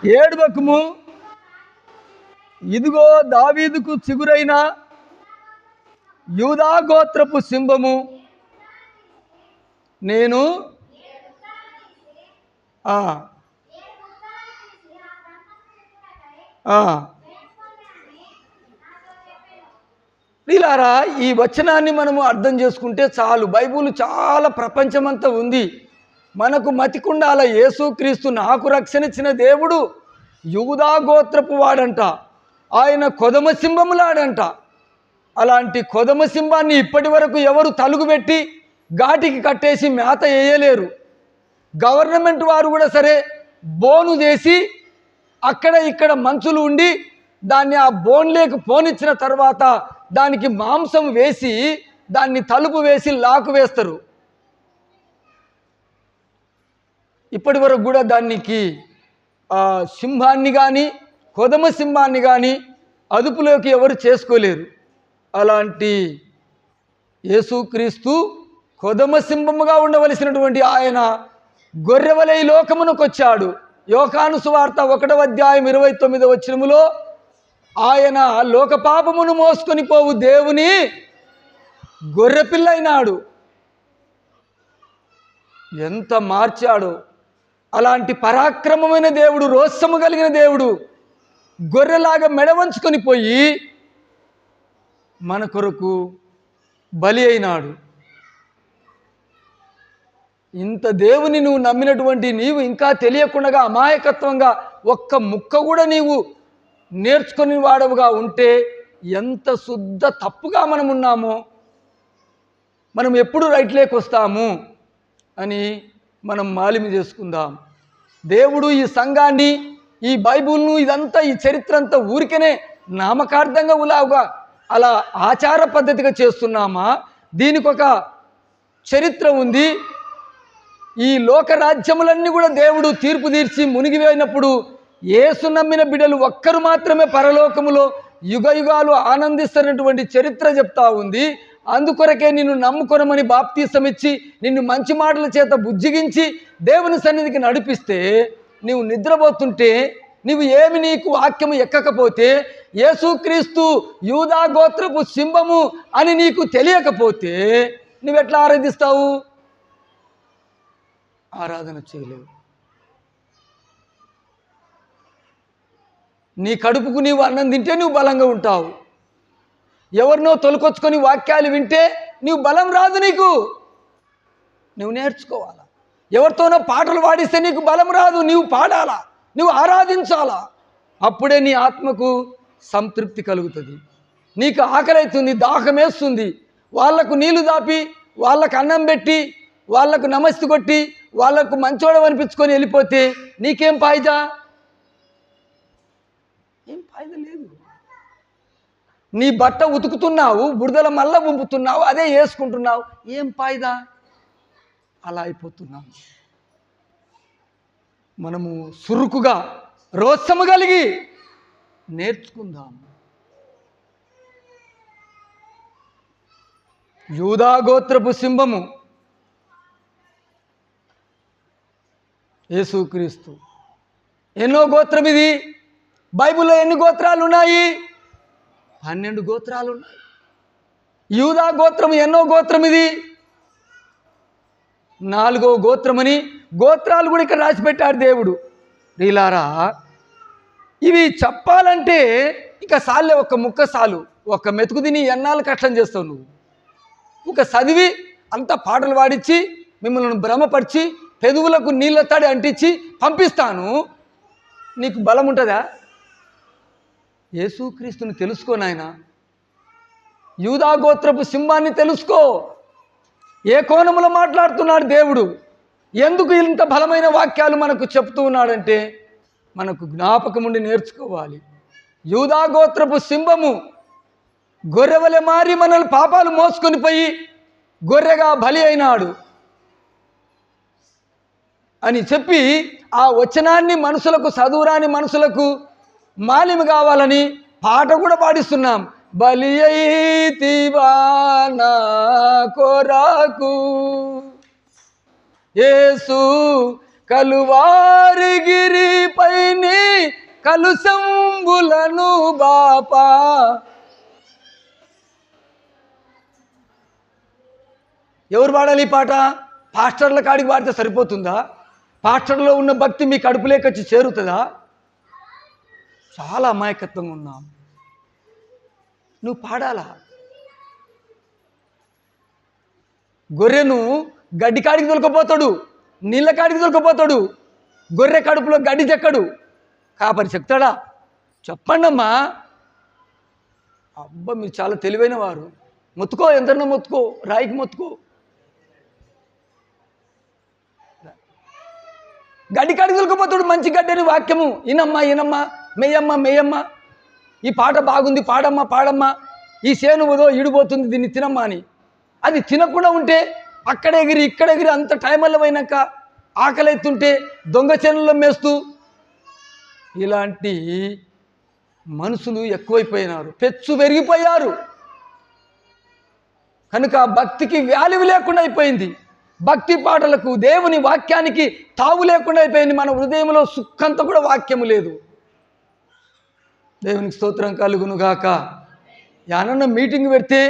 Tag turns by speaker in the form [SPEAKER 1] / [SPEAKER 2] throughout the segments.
[SPEAKER 1] ఏడువకము, ఇదిగో దావీదుకు చిగురైన యూదా గోత్రపు సింహము, నేను వీలారా ఈ వచనాన్ని మనము అర్థం చేసుకుంటే చాలు. బైబుల్ చాలా ప్రపంచమంతా ఉంది. మనకు మతికుండాల. యేసుక్రీస్తు నాకు రక్షణ ఇచ్చిన దేవుడు యూదా గోత్రపు వాడంట. ఆయన కొదమ సింహములాడంట. అలాంటి కొదమ సింహాన్ని ఇప్పటి వరకు ఎవరు తలుగుబెట్టి ఘాటికి కట్టేసి మేత వేయలేరు. గవర్నమెంట్ వారు కూడా సరే బోను చేసి అక్కడ ఇక్కడ మంచులు ఉండి దాన్ని ఆ బోన్లేకు పోనిచ్చిన తర్వాత దానికి మాంసం వేసి దాన్ని తలుపు వేసి లాకు వేస్తారు. ఇప్పటి వరకు కూడా దానికి సింహాన్ని కానీ కొదమ సింహాన్ని కానీ అదుపులోకి ఎవరు చేసుకోలేరు. అలాంటి యేసుక్రీస్తు కొదమ సింహముగా ఉండవలసినటువంటి ఆయన గొర్రెవలే ఈ లోకమునకు వచ్చాడు. యోహాను సువార్త 1వ అధ్యాయం 29వ వచనములో ఆయన లోక పాపమును మోసుకొని పోవు దేవుని గొర్రెపిల్లైనాడు. ఎంత మార్చాడో! అలాంటి పరాక్రమమైన దేవుడు, రోషము కలిగిన దేవుడు గొర్రెలాగా మెడవంచుకొని పోయి మన కొరకు బలి అయినాడు. ఇంత దేవుని నువ్వు నమ్మినటువంటి నీవు ఇంకా తెలియకుండా అమాయకత్వంగా ఒక్క ముక్క కూడా నీవు నేర్చుకొని వాడవుగా ఉంటే ఎంత శుద్ధ తప్పుగా మనం ఉన్నామో, మనం ఎప్పుడు రైట్లోకి వస్తాము అని మనం మాలిమి చేసుకుందాం. దేవుడు ఈ సంఘాన్ని, ఈ బైబుల్ను, ఇదంతా ఈ చరిత్ర అంతా ఊరికనే నామకార్థంగా ఉలావుగా అలా ఆచార పద్ధతిగా చేస్తున్నామా? దీనికి ఒక చరిత్ర ఉంది. ఈ లోకరాజ్యములన్నీ కూడా దేవుడు తీర్పు తీర్చి మునిగిపోయినప్పుడు యేసు నమ్మిన బిడ్డలు ఒక్కరు మాత్రమే పరలోకములో యుగయుగాలు ఆనందిస్తున్నటువంటి చరిత్ర చెప్తా ఉంది. అందుకొరకే నిన్ను నమ్ముకొనమని బాప్తీసం ఇచ్చి నిన్ను మంచి మాటల చేత బుజ్జిగించి దేవుని సన్నిధికి నడిపిస్తే, నీవు నిద్రపోతుంటే, నీకు వాక్యము ఎక్కకపోతే, యేసుక్రీస్తు యూదా గోత్రపు సింహము అని నీకు తెలియకపోతే నువ్వెట్లా ఆరాధిస్తావు? ఆరాధన చేయలేవు. నీ కడుపుకు నీవు అన్నం తింటే నువ్వు బలంగా ఉంటావు. ఎవరినో తొలకొచ్చుకొని వాక్యాలు వింటే నీవు బలం రాదు. నువ్వు నేర్చుకోవాలా. ఎవరితోనో పాటలు పాడిస్తే నీకు బలం రాదు. నీవు పాడాలా, నువ్వు ఆరాధించాలా. అప్పుడే నీ ఆత్మకు సంతృప్తి కలుగుతుంది. నీకు ఆకలైతుంది, దాహమేస్తుంది. వాళ్లకు నీళ్లు దాపి, వాళ్ళకు అన్నం పెట్టి, వాళ్లకు నమస్తే కొట్టి, వాళ్లకు మంచోడం అనిపించుకొని వెళ్ళిపోతే నీకేం ఫాయిదా? ఏం ఫాయిదా లేదు. నీ బట్ట ఉతుకుతున్నావు, బురదల మళ్ళా పంపుతున్నావు, అదే వేసుకుంటున్నావు, ఏం ఫాయిదా? అలా అయిపోతున్నాం. మనము సురుకుగా, రోషము కలిగి నేర్చుకుందాం. యూదా గోత్రపు సింహము యేసుక్రీస్తు. ఎన్నో గోత్రం ఇది. బైబిల్లో ఎన్ని గోత్రాలు ఉన్నాయి? 12 గోత్రాలు ఉన్నాయి. యూదా గోత్రం ఎన్నో గోత్రం ఇది? 4వ గోత్రమని గోత్రాలు కూడా ఇక్కడ రాసిపెట్టాడు దేవుడు. రీలారా, ఇవి చెప్పాలంటే ఇక సాలే, ఒక్క ముక్క సాలు. ఒక్క మెతుకు తిని ఎన్నాళ్ళు కష్టం చేస్తావు నువ్వు. ఒక చదివి అంతా పాటలు పాడించి మిమ్మల్ని భ్రమపరిచి పెదవులకు నీళ్ళ తడి అంటించి పంపిస్తాను. నీకు బలం ఉంటుందా? యేసుక్రీస్తుని తెలుసుకో నాయన. యూదా గోత్రపు సింహాన్ని తెలుసుకో. ఏ కోణములో మాట్లాడుతున్నాడు దేవుడు? ఎందుకు ఇంత బలమైన వాక్యాలు మనకు చెప్తూ ఉన్నాడంటే మనకు జ్ఞాపకం ఉండి నేర్చుకోవాలి. యూదా గోత్రపు సింహము గొర్రెవలె మారి మనల్ని పాపాలు మోసుకొని పోయి గొర్రెగా బలి అయినాడు అని చెప్పి ఆ వచనాన్ని మనుషులకు, చదువురాని మనుషులకు మాలిమి కావాలని పాట కూడా పాడిస్తున్నాం. బలి అయితివా నా కొరకు యేసు కలువారి గిరిపై నీ కలుసంబులను బాపా. ఎవరు పాడాలి ఈ పాట? పాస్టర్ల కాడికి పాడితే సరిపోతుందా? పాస్టర్లో ఉన్న భక్తి మీ కడుపులేకొచ్చి చేరుతుందా? చాలా అమాయకత్వంగా ఉన్నాం. నువ్వు పాడాలా? గొర్రెను గడ్డి కాడికి దొరకపోతాడు, నీళ్ళ కాడికి దొరకపోతాడు. గొర్రె కడుపులో గడ్డి చెక్కడు, కాపరి చెప్తాడా? చెప్పండి అమ్మా. అబ్బా మీరు చాలా తెలివైన వారు. మొత్తుకో, ఎంతన్నా మొత్తుకో, రాయికి మొత్తుకో. గడ్డి కాడికి దొరకపోతాడు. మంచి గడ్డని వాక్యము ఈనమ్మా ఈనమ్మా, మేయమ్మ మేయమ్మ, ఈ పాట బాగుంది, పాడమ్మా పాడమ్మా, ఈ సేను వదో ఈడిపోతుంది, దీన్ని తినమ్మా అని. అది తినకుండా ఉంటే అక్కడెగిరి ఇక్కడెగిరి అంత టైమల్లో పోయినాక ఆకలి ఎత్తుంటే దొంగ చేనుల్లో మేస్తూ, ఇలాంటి మనుషులు ఎక్కువైపోయినారు, పెచ్చు పెరిగిపోయారు. కనుక భక్తికి వాల్యూ లేకుండా అయిపోయింది. భక్తి పాటలకు, దేవుని వాక్యానికి తావు లేకుండా అయిపోయింది. మన హృదయంలో సుఖంతో కూడా వాక్యము లేదు. దేవునికి స్తోత్రం కలుగునుగాక. యానన్న మీటింగ్ పెడితే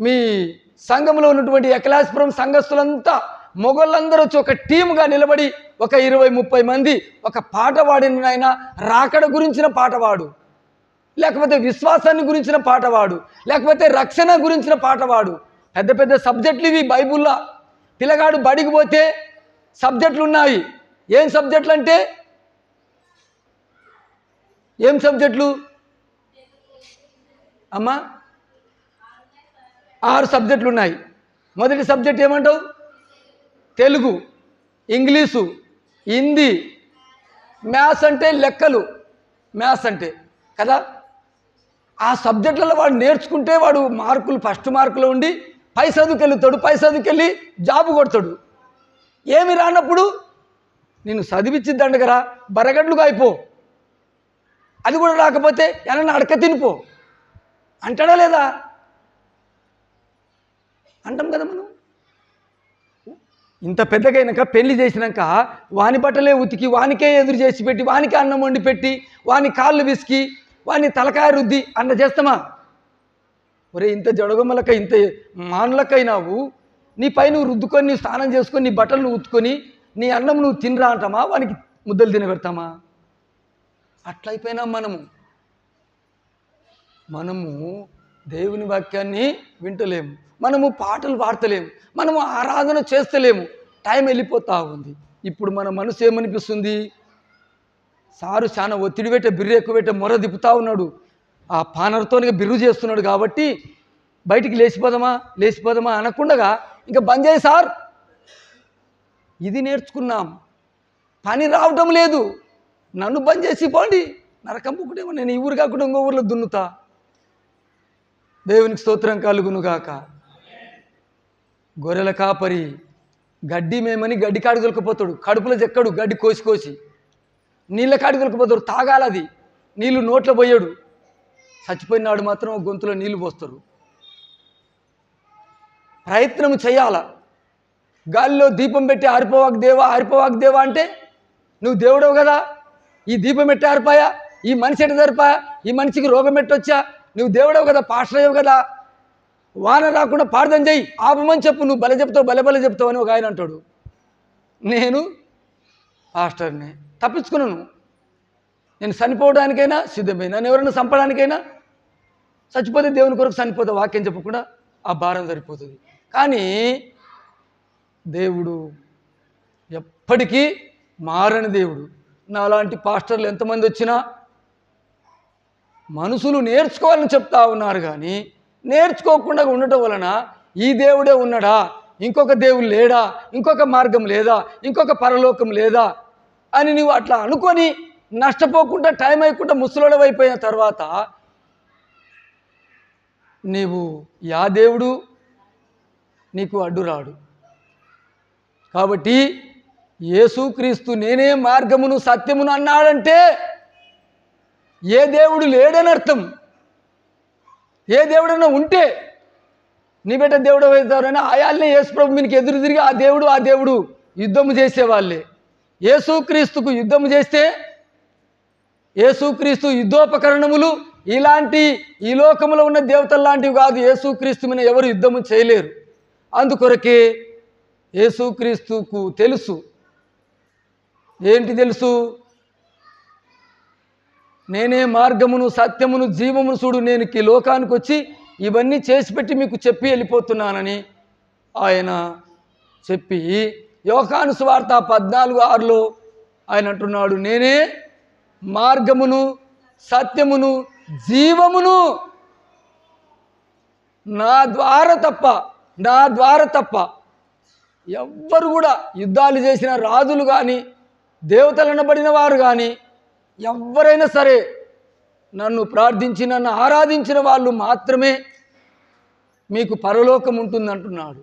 [SPEAKER 1] మీ సంఘంలో ఉన్నటువంటి ఎకలాస్పురం సంఘస్థులంతా మొగళ్ళందరూ వచ్చి ఒక టీముగా నిలబడి ఒక 20-30 మంది ఒక పాట పాడిన ఆయన రాకడ గురించిన పాటవాడు, లేకపోతే విశ్వాసాన్ని గురించిన పాటవాడు, లేకపోతే రక్షణ గురించిన పాటవాడు. పెద్ద పెద్ద సబ్జెక్టులు ఇవి బైబుల్లో. పిల్లగాడు బడికి పోతే సబ్జెక్టులు ఉన్నాయి. ఏం సబ్జెక్టులు అంటే ఏం సబ్జెక్టులు అమ్మా? 6 సబ్జెక్టులు ఉన్నాయి. మొదటి సబ్జెక్ట్ ఏమంటావు? తెలుగు, ఇంగ్లీషు, హిందీ, మ్యాథ్స్ అంటే లెక్కలు, మ్యాథ్స్ అంటే కదా. ఆ సబ్జెక్టులలో వాడు నేర్చుకుంటే వాడు మార్కులు ఫస్ట్ మార్కులో ఉండి పై చదువుకెళ్ళుతాడు, పై చదువుకెళ్ళి జాబు కొడతాడు. ఏమి రానప్పుడు నేను చదివిచ్చిద్దండగరా బరగడ్లుగా అయిపో, అది కూడా రాకపోతే ఏమన్నా అడక తినిపో అంటాడా లేదా? అంటాం కదా మనం. ఇంత పెద్దగైనాక పెళ్లి చేసినాక వాని బట్టలే ఉతికి, వానికే ఎదురు చేసి పెట్టి, వానికి అన్నం వండి పెట్టి, వాని కాళ్ళు విసికి, వాని తలకాయ రుద్ది అన్న చేస్తామా? ఒరే ఇంత జడగొమ్మలక, ఇంత మానులకైనావు, నీ పై నువ్వు రుద్దుకొని, నువ్వు స్నానం చేసుకొని, నీ బట్టలు నువ్వు ఉతుకొని, నీ అన్నం నువ్వు తినరా అంటామా? వానికి ముద్దలు తినబెడతామా? అట్లయిపోయినాం మనము దేవుని వాక్యాన్ని వింటలేము, మనము పాటలు పాడతలేము, మనము ఆరాధన చేస్తలేము. టైం వెళ్ళిపోతూ ఉంది. ఇప్పుడు మన మనసు ఏమనిపిస్తుంది? సారు చాలా ఒత్తిడి పెట్టే, బిర్రు ఎక్కువ పెట్టే, మొర దిప్పుతూ ఉన్నాడు, ఆ పానర్తోనే బిర్రు చేస్తున్నాడు కాబట్టి బయటికి లేచిపోదామా అనకుండగా ఇంకా బంద్ చేయి సార్. ఇది నేర్చుకున్నాం. పని రావటం లేదు, నన్ను బంద్ చేసి పోండి, నరకం పుక్కుడేమో, నేను ఈ ఊరు కాకుండా ఇంకో ఊర్లో దున్నుతా. దేవునికి స్తోత్రం కలుగునుగాక. గొర్రెల కాపరి గడ్డి మేమని గడ్డి కాడి దొరికిపోతాడు, కడుపులో చెక్కడు గడ్డి కోసి నీళ్ళ కాడి దొరికిపోతాడు, తాగాలది నీళ్ళు నోట్లో పోయాడు. చచ్చిపోయినాడు మాత్రం గొంతులో నీళ్లు పోస్తారు. ప్రయత్నం చేయాల. గాలిలో దీపం పెట్టి ఆరిపోవాకు దేవా అంటే నువ్వు దేవుడవు కదా, ఈ దీపం పెట్టి ఆరిపోయా, ఈ మనిషి ఎట్ట సరిపోయా, ఈ మనిషికి రోగం పెట్టొచ్చా, నువ్వు దేవుడవు కదా, పాస్టర్ అయ్యవు కదా, వాన రాకుండా ప్రార్థన చెయ్యి, ఆపమని చెప్పు, నువ్వు బల చెప్తావు అని ఒక ఆయన అంటాడు. నేను పాస్టర్ని, తప్పించుకున్నాను. నేను చనిపోవడానికైనా సిద్ధమైనా, నేను ఎవరైనా చంపడానికైనా, చచ్చిపోతే దేవుని కొరకు చనిపోతే వాక్యం చెప్పకుండా ఆ భారం సరిపోతుంది. కానీ దేవుడు ఎప్పటికీ మారని దేవుడు. నాలాంటి పాస్టర్లు ఎంతమంది వచ్చినా మనుషులు నేర్చుకోవాలని చెప్తా ఉన్నారు, కానీ నేర్చుకోకుండా ఉండటం వలన ఈ దేవుడే ఉన్నాడా, ఇంకొక దేవుడు లేడా, ఇంకొక మార్గం లేదా, ఇంకొక పరలోకం లేదా అని నువ్వు అట్లా అనుకొని నష్టపోకుండా టైం అయికుండా ముసలోడవైపోయిన తర్వాత నీవు యా దేవుడు నీకు అడ్డురాడు. కాబట్టి యేసుక్రీస్తు నేనే మార్గమును సత్యమును అన్నాడంటే ఏ దేవుడు లేడని అర్థం. ఏ దేవుడైనా ఉంటే నీ బిడ్డ దేవుడు అవుతారని ఆయాల్నే యేసుప్రభు మీకు ఎదురు తిరిగి ఆ దేవుడు యుద్ధము చేసేవాళ్ళే. యేసుక్రీస్తుకు యుద్ధము చేస్తే యేసుక్రీస్తు యుద్ధోపకరణములు ఇలాంటి ఈ లోకంలో ఉన్న దేవతలు లాంటివి కాదు. యేసుక్రీస్తు మీద ఎవరు యుద్ధము చేయలేరు. అందుకొరకే యేసుక్రీస్తుకు తెలుసు. ఏంటి తెలుసు? నేనే మార్గమును సత్యమును జీవమును, చూడు నేను ఈ లోకానికి వచ్చి ఇవన్నీ చేసి పెట్టి మీకు చెప్పి వెళ్ళిపోతున్నానని ఆయన చెప్పి, యోహాను సువార్త 14:6 ఆయన అంటున్నాడు, నేనే మార్గమును సత్యమును జీవమును, నా ద్వారా తప్ప ఎవ్వరు కూడా యుద్ధాలు చేసిన రాజులు కానీ దేవతలు అనబడిన వారు కానీ ఎవరైనా సరే నన్ను ప్రార్థించి నన్ను ఆరాధించిన వాళ్ళు మాత్రమే మీకు పరలోకం ఉంటుంది అంటున్నాడు.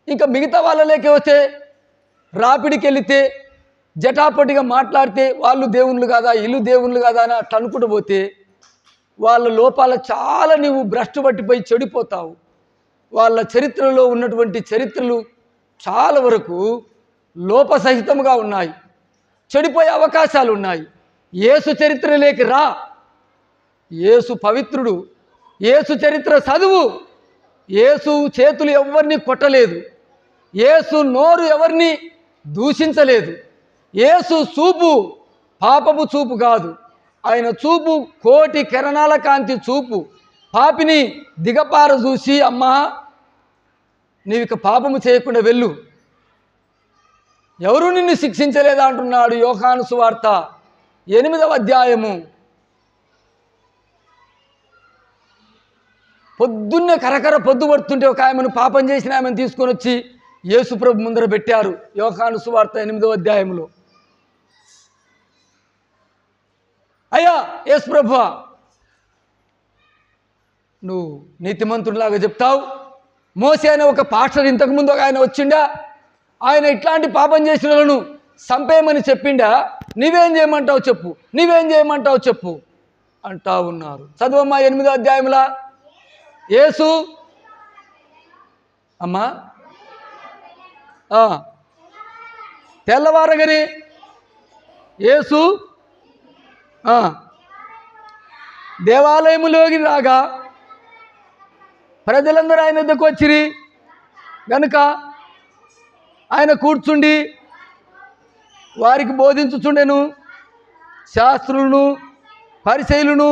[SPEAKER 1] ఇంకా మిగతా వాళ్ళలోకి వస్తే రాపిడికి వెళితే జటాపటిగా మాట్లాడితే వాళ్ళు దేవుళ్ళు కాదా ఇల్లు దేవుళ్ళు కాదా అని అట్లా అనుకుంటూ పోతే వాళ్ళ లోపాల చాలా నీవు భ్రష్టు పట్టిపోయి చెడిపోతావు. వాళ్ళ చరిత్రలో ఉన్నటువంటి చరిత్రలు చాలా వరకు లోపసహితంగా ఉన్నాయి, చెడిపోయే అవకాశాలు ఉన్నాయి. యేసు చరిత్రలోకి రా, యేసు పవిత్రుడు, యేసు చరిత్ర చదువు. యేసు చేతులు ఎవరిని కొట్టలేదు, యేసు నోరు ఎవరిని దూషించలేదు, యేసు చూపు పాపపు చూపు కాదు, ఆయన చూపు కోటి కిరణాల కాంతి చూపు. పాపిని దిగపార చూసి, అమ్మా నీవిక పాపము చేయకుండా వెళ్ళు, ఎవరు నిన్ను శిక్షించలేదా అంటున్నాడు. యోహాను సువార్త 8వ అధ్యాయము. పొద్దున్నే కరకర పొద్దు పడుతుంటే ఒక ఆమెను పాపం చేసిన ఆమెను తీసుకొని వచ్చి యేసుప్రభు ముందర పెట్టారు. యోహాను సువార్త 8వ అధ్యాయంలో, అయ్యా యేసుప్రభువా, నువ్వు నీతిమంతుడిలాగా చెప్తావు, మోసే అనే ఒక పాస్టర్ ఇంతకుముందు ఒక ఆయన వచ్చిండా, ఆయన ఇట్లాంటి పాపం చేసిన వాళ్ళను చంపేయమని చెప్పిండా, నీవేం చేయమంటావు చెప్పు అంటా ఉన్నారు. చదువమ్మా 8వ అధ్యాయంలో. యేసు అమ్మా తెల్లవారగానే యేసు దేవాలయములోకి రాగా ప్రజలందరూ ఆయన వద్దకు వచ్చిరి గనుక ఆయన కూర్చుండి వారికి బోధించుచుండెను. శాస్త్రులను పరిసయ్యులను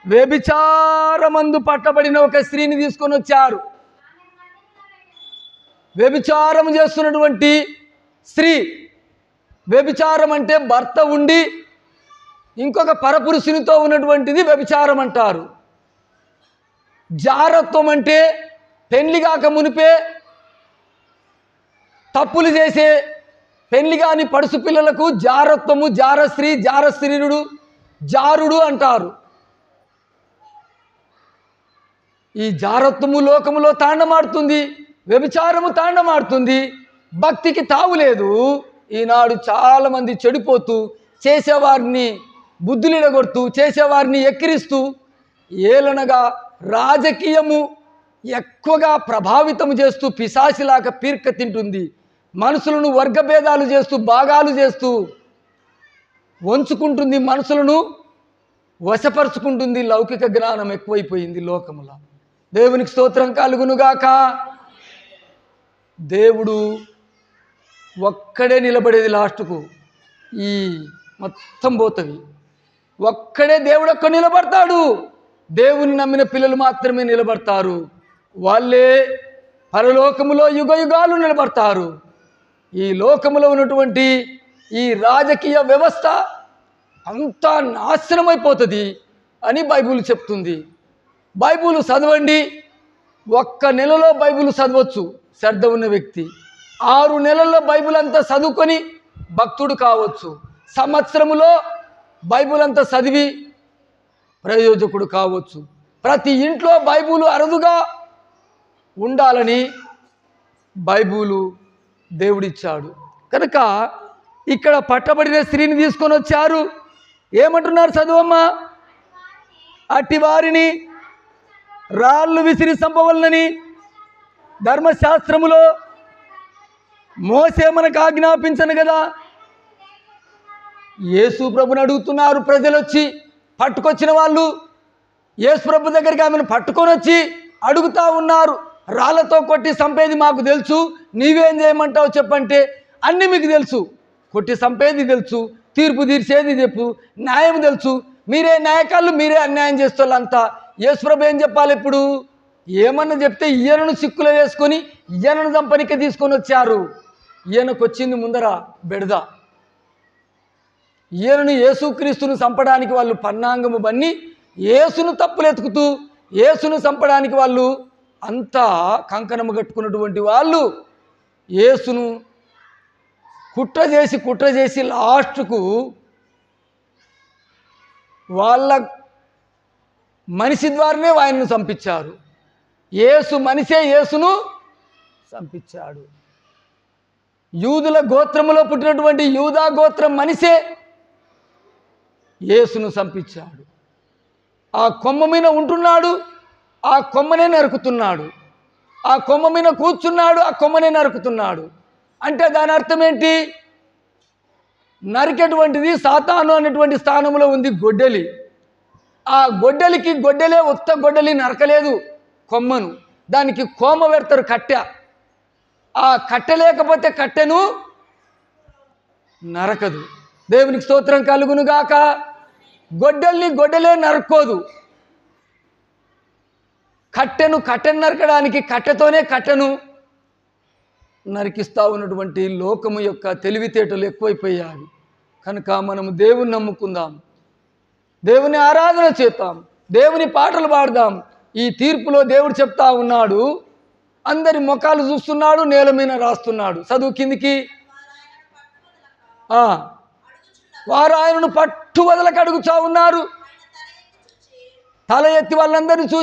[SPEAKER 1] వ్యభిచారమందు పట్టబడిన ఒక స్త్రీని తీసుకొని వచ్చారు. వ్యభిచారం చేస్తున్నటువంటి స్త్రీ, వ్యభిచారం అంటే భర్త ఉండి ఇంకొక పరపురుషునితో ఉన్నటువంటిది వ్యభిచారం అంటారు. జారత్వం అంటే పెళ్లి కాక మునిపే తప్పులు చేసే పెళ్లి కాని పడుసు పిల్లలకు జారత్వము, జారస్త్రీ, జారస్త్రీనుడు, జారుడు అంటారు. ఈ జారత్వము లోకములో తాండమాడుతుంది, వ్యభిచారము తాండమాడుతుంది, భక్తికి తావులేదు. ఈనాడు చాలామంది చెడిపోతూ చేసేవారిని బుద్ధులిడగొడుతూ చేసేవారిని ఎక్కిరిస్తూ ఏలనగా రాజకీయము ఎక్కువగా ప్రభావితం చేస్తూ పిశాచిలాగా పీర్క తింటుంది. మనుషులను వర్గభేదాలు చేస్తూ భాగాలు చేస్తూ వంచుకుంటుంది, మనసులను వశపరుచుకుంటుంది. లౌకిక జ్ఞానం ఎక్కువైపోయింది లోకములో. దేవునికి స్తోత్రం కలుగునుగాక. దేవుడు ఒక్కడే నిలబడేది, లాస్ట్కు ఈ మొత్తం పోతుంది. ఒక్కడే దేవుడు ఒక్క నిలబడతాడు. దేవుని నమ్మిన పిల్లలు మాత్రమే నిలబడతారు. వాళ్ళే పరలోకములో యుగ యుగాలు నిలబడతారు. ఈ లోకములో ఉన్నటువంటి ఈ రాజకీయ వ్యవస్థ అంతా నాశనమైపోతుంది అని బైబిల్ చెప్తుంది. బైబిల్ చదవండి, ఒక్క నెలలో బైబిల్ చదవచ్చు శ్రద్ధ ఉన్న వ్యక్తి. 6 నెలల్లో బైబిల్ అంతా చదువుకొని భక్తుడు కావచ్చు. సంవత్సరములో బైబిల్ అంతా చదివి ప్రయోజకుడు కావచ్చు. ప్రతి ఇంట్లో బైబిల్ అరుదుగా ఉండాలని బైబిలు దేవుడిచ్చాడు. కనుక ఇక్కడ పట్టబడిన స్త్రీని తీసుకొని వచ్చారు. ఏమంటున్నారు చదువమ్మా? అట్టి వారిని రాళ్ళు విసిరి చంపవలనని ధర్మశాస్త్రములో మోసే మనకు ఆజ్ఞాపించను కదా. యేసు ప్రభుని అడుగుతున్నారు ప్రజలు వచ్చి, పట్టుకొచ్చిన వాళ్ళు యేసు ప్రభు దగ్గరికి ఆమెను పట్టుకొని వచ్చి అడుగుతూ ఉన్నారు. రాళ్లతో కొట్టి చంపేది మాకు తెలుసు, నీవేం చేయమంటావు చెప్పంటే అన్నీ మీకు తెలుసు, కొట్టి చంపేది తెలుసు, తీర్పు తీర్చేది చెప్పు, న్యాయం తెలుసు, మీరే న్యాయకాళ్ళు, మీరే అన్యాయం చేస్తోళ్ళంతా. యేసు ప్రభు ఏం చెప్పాలి ఇప్పుడు? ఏమన్నా చెప్తే ఈయనను సిక్కులో వేసుకొని ఈయనను చంపనికే తీసుకొని వచ్చారు. ఈయనకు వచ్చింది ముందర బెడద. ఈయనను యేసుక్రీస్తును చంపడానికి వాళ్ళు పన్నాంగము బన్ని యేసును తప్పులెతుకుతూ యేసును చంపడానికి వాళ్ళు అంతా కంకణము కట్టుకున్నటువంటి వాళ్ళు యేసును కుట్ర చేసి లాస్ట్కు వాళ్ళ మనిషి ద్వారానే ఆయనను చంపించారు. యేసు మనిషే యేసును చంపించాడు. యూదుల గోత్రములో పుట్టినటువంటి యూదా గోత్రం మనిషే యేసును చంపించాడు. ఆ కొమ్మ మీద ఉంటున్నాడు, ఆ కొమ్మనే నరుకుతున్నాడు. ఆ కొమ్మ మీద కూర్చున్నాడు, ఆ కొమ్మనే నరుకుతున్నాడు. అంటే దాని అర్థం ఏంటి? నరికేటువంటిది సాతాను అనేటువంటి స్థానంలో ఉంది గొడ్డలి. ఆ గొడ్డలే ఉత్త గొడ్డలి నరకలేదు కొమ్మను, దానికి కోమ పెడతారు, కట్టె. ఆ కట్టె లేకపోతే కట్టెను నరకదు. దేవునికి స్తోత్రం కలుగును గాక. గొడ్డలే నరుక్కోదు. కట్టెను నరకడానికి కట్టెతోనే కట్టెను నరికిస్తూ ఉన్నటువంటి లోకము యొక్క తెలివితేటలు ఎక్కువైపోయాయి. కనుక మనము దేవుని నమ్ముకుందాం, దేవుని ఆరాధన చేద్దాం, దేవుని పాటలు పాడదాం. ఈ తీర్పులో దేవుడు చెప్తా ఉన్నాడు, అందరి ముఖాలు చూస్తున్నాడు, నేల మీద రాస్తున్నాడు. చదువు కిందికి. వారు ఆయనను పట్టు వదలకు అడుగుతా ఉన్నారు. తల ఎత్తి వాళ్ళందరినీ చూసి